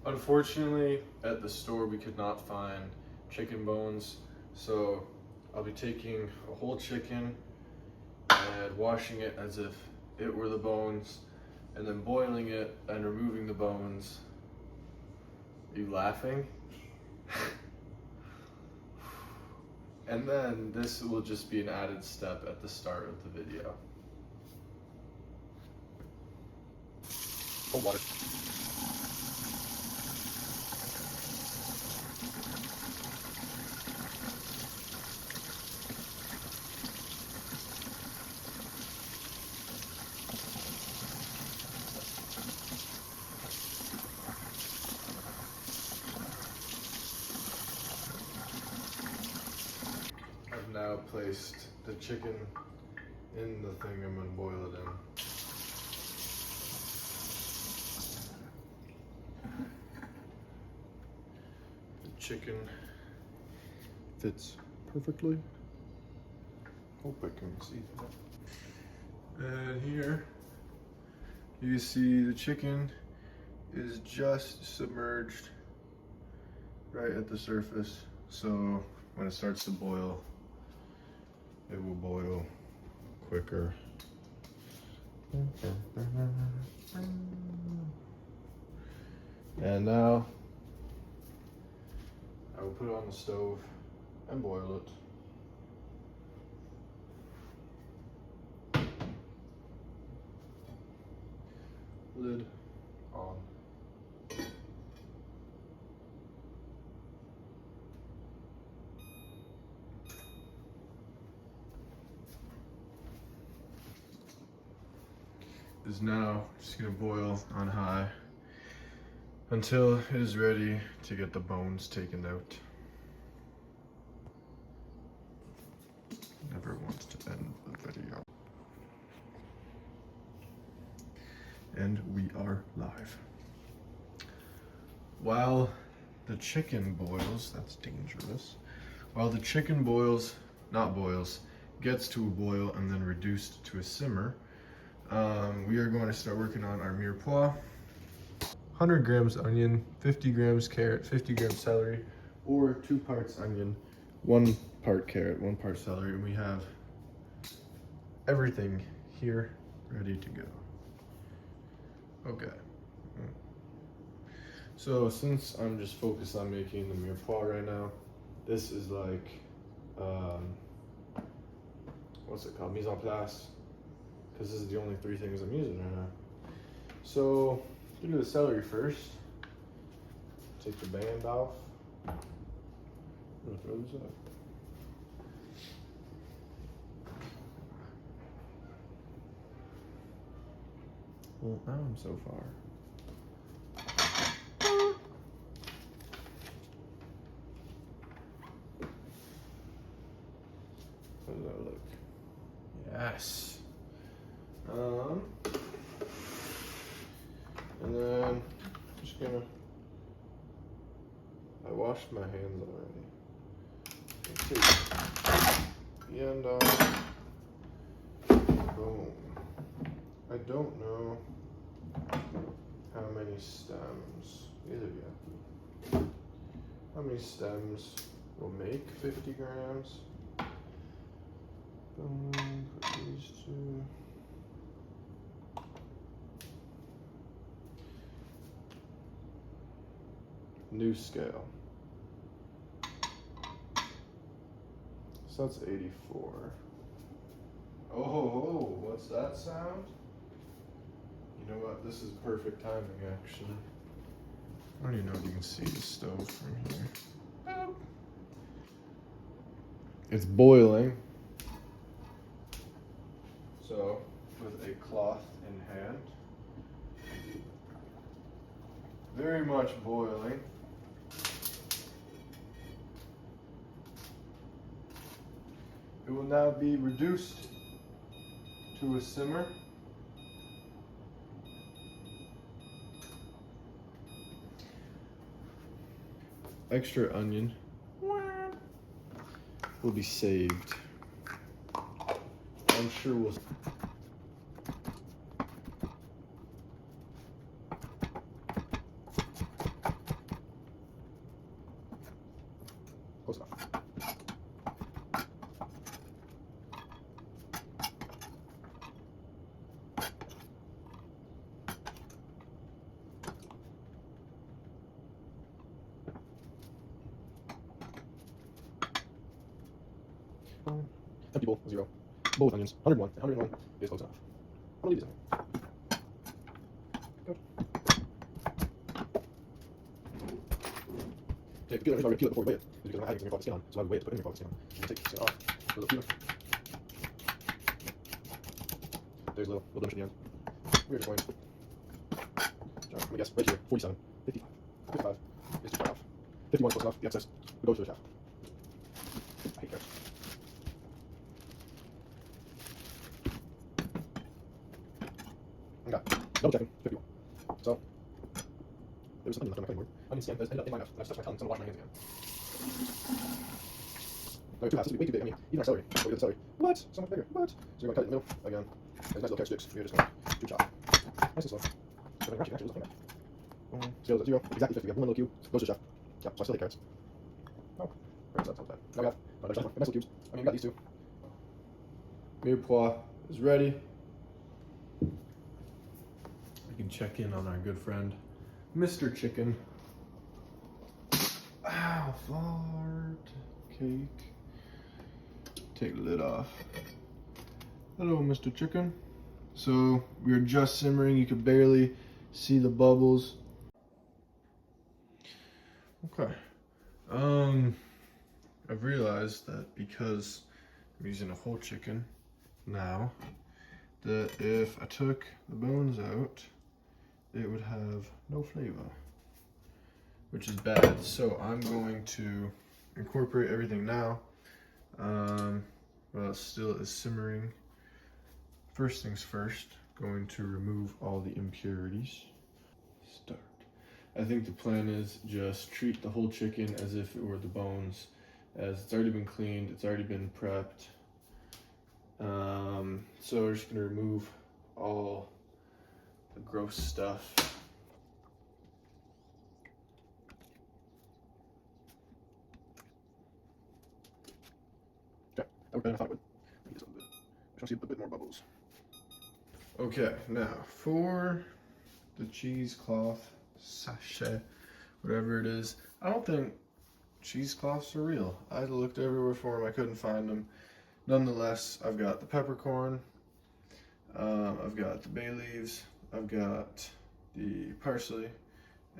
Unfortunately, at the store we could not find chicken bones, so I'll be taking a whole chicken and washing it as if it were the bones, and then boiling it and removing the bones. Are you laughing? And then this will just be an added step at the start of the video. Oh, water. I've now placed the chicken in the thing I'm gonna boil it in. The chicken fits perfectly. Hope I can see that. And here you see the chicken is just submerged right at the surface. So when it starts to boil, it will boil quicker. And now I will put it on the stove and boil it. Lid on. Is now just gonna boil on high until it is ready to get the bones taken out. Never wants to end the video. And we are live. While the chicken boils, that's dangerous. While the chicken boils, not boils, gets to a boil and then reduced to a simmer, we are going to start working on our mirepoix. 100 grams onion, 50 grams carrot, 50 grams celery, or 2 parts onion, 1 part carrot, 1 part celery, and we have everything here ready to go. Okay. So since I'm just focused on making the mirepoix right now, this is like, what's it called? Mise en place. Because this is the only 3 things I'm using right now. So, I'm gonna do the celery first. Take the band off. I'm gonna throw this up. Well, now I'm so far. How does that look? Yes. And then just gonna, I washed my hands already. Take the end off. Boom. I don't know how many stems, either yet. How many stems will make 50 grams? Boom, put these 2. New scale. So that's 84. Oh, ho, ho, what's that sound? You know what? This is perfect timing, actually. I don't even know if you can see the stove from here. Boop. It's boiling. So, with a cloth in hand, very much boiling. It will now be reduced to a simmer. Extra onion will be saved. I'm sure we'll. Close enough. Empty bowl, 0. Bowl with onions, 101. 101 is close enough. I'm gonna leave this in here. Good. Okay, the reason I peel it before we weigh it is because I'm adding something called the skin on, so I would weigh it to put in here called the skin on. I'm gonna take the skin off with a little peeler. There's a little blemish at the end. Weird point. I'm gonna guess right here, 47, 55. 55 is too far off. 51 is close enough, the excess would go to the shaft. I hate carrots. Okay, double checking, 51. So, there was something left on my cutting board. Onion skin ended up in my mouth, and I stuffed my tongue, so I'm gonna wash my hands again. No, 2 halves, this would be way too big. I mean, even our celery, what we did with celery, what? So much bigger, what? So we're gonna cut it in the middle, again. There's nice little carrot sticks, we're just gonna do chop. Nice and slow. So actually, let's look at that. Scales at 0, exactly 50. We have one little cube, goes to the chef. Yep, so I still hate carrots. Oh, carrots, that's not bad. Now we have nice little cubes. I mean, we got these two. Mirepoix is ready. We can check in on our good friend, Mr. Chicken. Ow, fart. Cake. Take the lid off. Hello, Mr. Chicken. So, we are just simmering. You could barely see the bubbles. Okay. I've realized that because I'm using a whole chicken now, that if I took the bones out, it would have no flavor, which is bad. So I'm going to incorporate everything now, while it still is simmering. First things first, going to remove all the impurities. Start. I think the plan is just treat the whole chicken as if it were the bones, as it's already been cleaned, it's already been prepped. So we're just gonna remove all the gross stuff. Okay, that worked better than I thought it would. Maybe just a little bit. I just want to see a bit more bubbles. Okay, now for the cheesecloth sachet, whatever it is, I don't think cheesecloths are real. I looked everywhere for them, I couldn't find them. Nonetheless, I've got the peppercorn, I've got the bay leaves, I've got the parsley,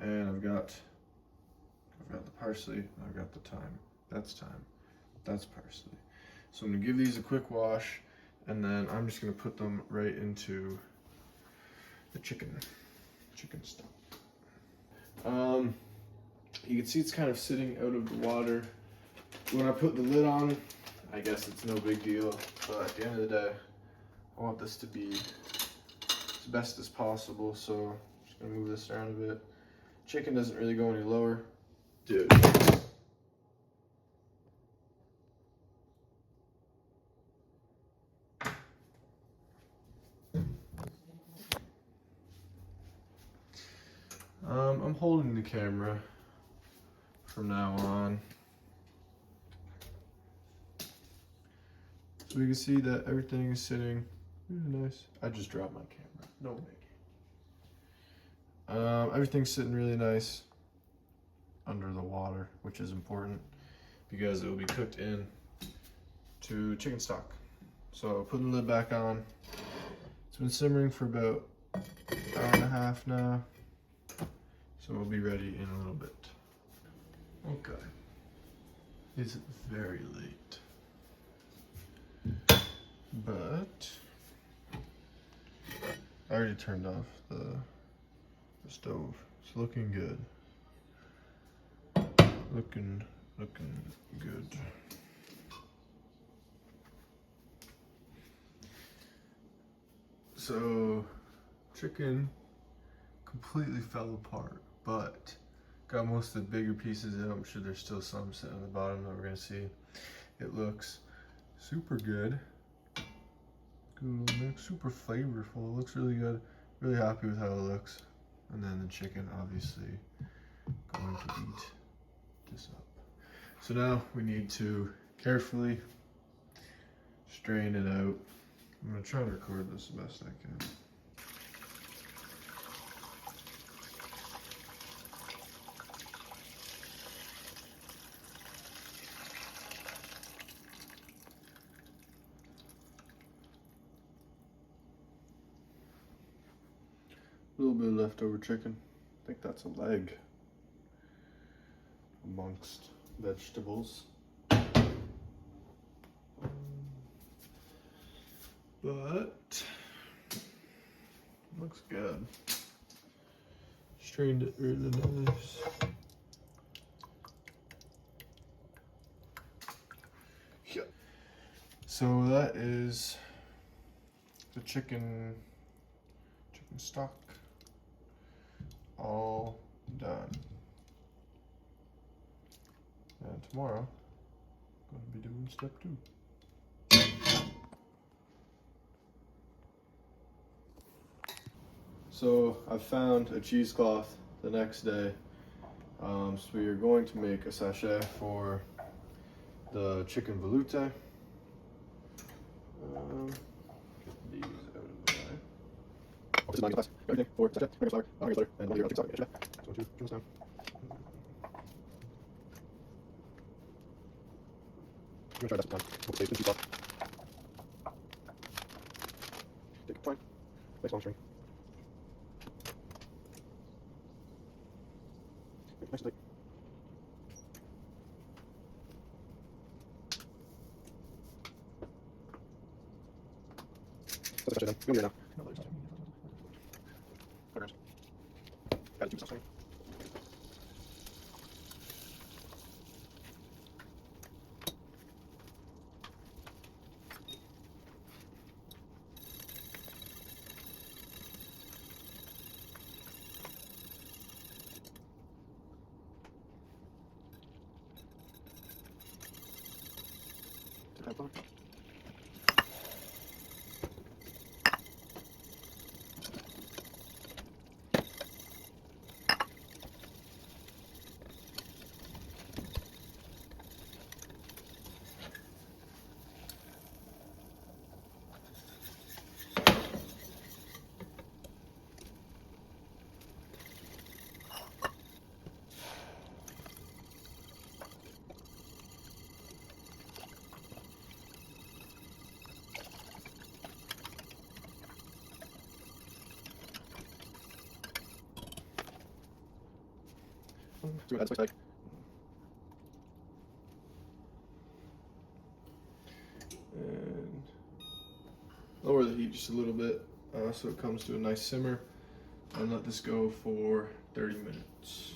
and I've got the parsley, I've got the thyme. That's thyme, that's parsley. So I'm gonna give these a quick wash, and then I'm just gonna put them right into the chicken stock. You can see it's kind of sitting out of the water. When I put the lid on, I guess it's no big deal, but at the end of the day, I want this to be as best as possible, so I'm just gonna move this around a bit. Chicken doesn't really go any lower. Dude. I'm holding the camera from now on. So you can see that everything is sitting really nice. I just dropped my camera. No big. Everything's sitting really nice under the water, which is important because it will be cooked in to chicken stock. So putting the lid back on. It's been simmering for about an hour and a half now. So we'll be ready in a little bit. Okay. It's very late. But I already turned off the stove. It's looking good. Looking good. So chicken completely fell apart, but got most of the bigger pieces in. I'm sure there's still some sitting on the bottom that we're gonna see. It looks super good. Good little mix, super flavorful. It looks really good. Really happy with how it looks. And then the chicken, obviously, going to eat this up. So now we need to carefully strain it out. I'm going to try to record this the best I can. A little bit of leftover chicken. I think that's a leg amongst vegetables. But looks good. Strained it really nice. Yeah. So that is the chicken stock all done. And tomorrow, I'm going to be doing step 2. So I found a cheesecloth the next day. So we are going to make a sachet for the chicken veloute. Get these out of the way. This is my class. Everything for sachet, regular flour, regular butter, and 1 liter of chicken stock. So 1, 2, trim this down. I'm gonna try this one. We'll taste this off. Take your time. Nice long string. Make it nice and tight. That's the sachet done. You'll be here now. Okay. Got it, 2 string. So add spice tag. And lower the heat just a little bit so it comes to a nice simmer, and let this go for 30 minutes.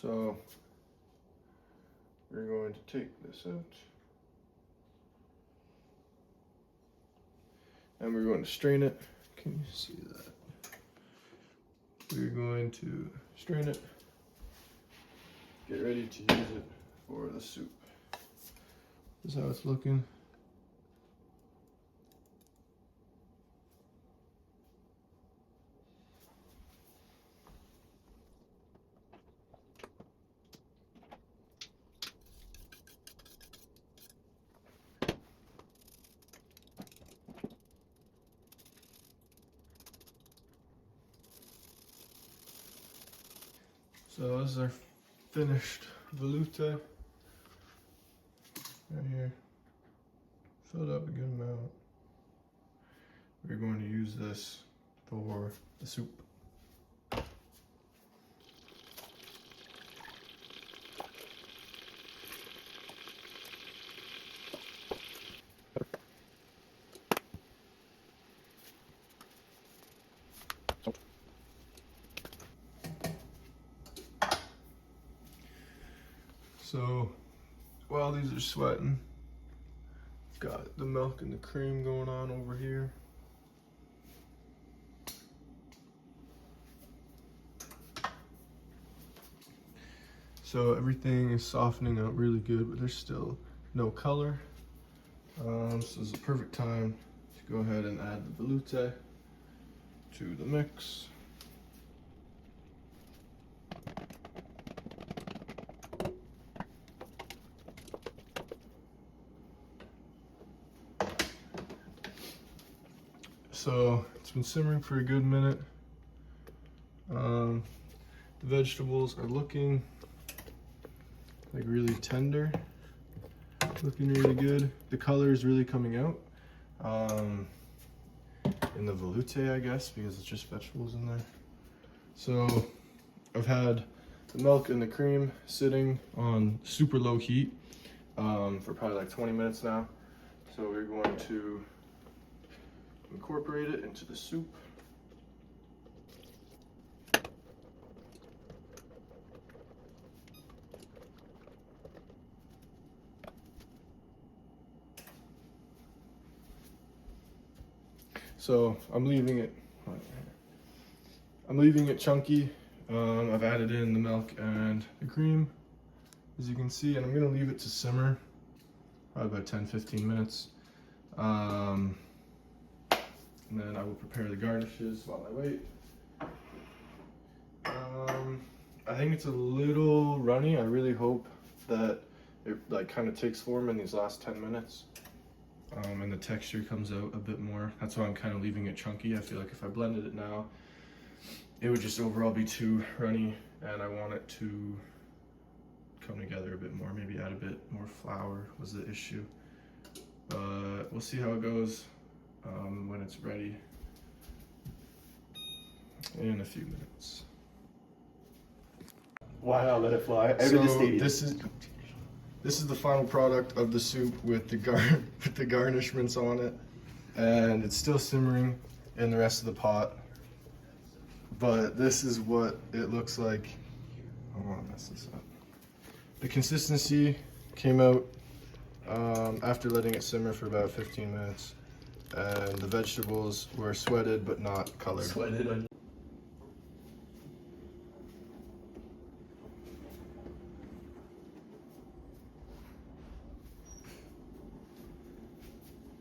So we're going to take this out. And we're going to strain it. Can you see that? We're going to strain it. Get ready to use it for the soup. This is how it's looking. So this is our finished velouté right here. Filled up a good amount. We're going to use this for the soup. So while these are sweating, I've got the milk and the cream going on over here. So everything is softening up really good, but there's still no color. So this is a perfect time to go ahead and add the velouté to the mix. So it's been simmering for a good minute. The vegetables are looking like really tender, looking really good. The color is really coming out in the velouté, I guess, because it's just vegetables in there. So I've had the milk and the cream sitting on super low heat for probably like 20 minutes now. So we're going to incorporate it into the soup. So I'm leaving it chunky. I've added in the milk and the cream, as you can see, and I'm gonna leave it to simmer probably about 10-15 minutes. And then I will prepare the garnishes while I wait. I think it's a little runny. I really hope that it like kind of takes form in these last 10 minutes. And the texture comes out a bit more. That's why I'm kind of leaving it chunky. I feel like if I blended it now, it would just overall be too runny, and I want it to come together a bit more. Maybe add a bit more flour was the issue. But we'll see how it goes when it's ready in a few minutes. Wow, let it fly. Out So of the stadium. This is the final product of the soup with the garnishments on it, and it's still simmering in the rest of the pot. But this is what it looks like. I don't want to mess this up. The consistency came out after letting it simmer for about 15 minutes, and the vegetables were sweated but not colored. Sweated on